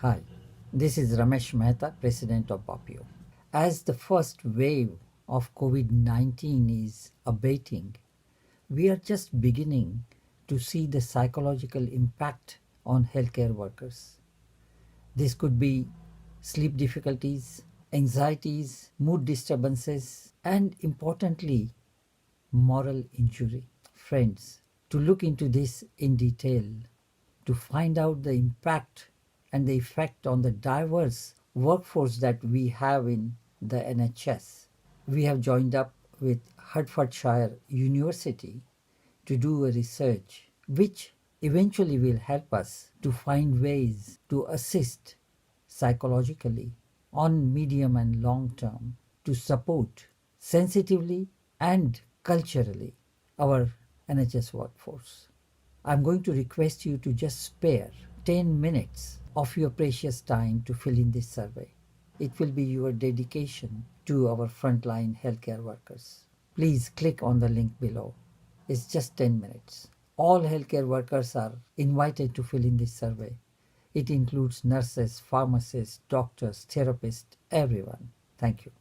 Hi, this is Ramesh Mehta, President of BAPIO. As the first wave of COVID 19 is abating, we are just beginning to see the psychological impact on healthcare workers. This could be sleep difficulties, anxieties, mood disturbances, and importantly, moral injury. Friends, to look into this in detail, to find out the impact and the effect on the diverse workforce that we have in the NHS, we have joined up with Hertfordshire University to do a research which eventually will help us to find ways to assist psychologically on medium and long term to support sensitively and culturally our NHS workforce. I'm going to request you to just spare 10 minutes of your precious time to fill in this survey. It will be your dedication to our frontline healthcare workers. Please click on the link below. It's just 10 minutes. All healthcare workers are invited to fill in this survey. It includes nurses, pharmacists, doctors, therapists, everyone. Thank you.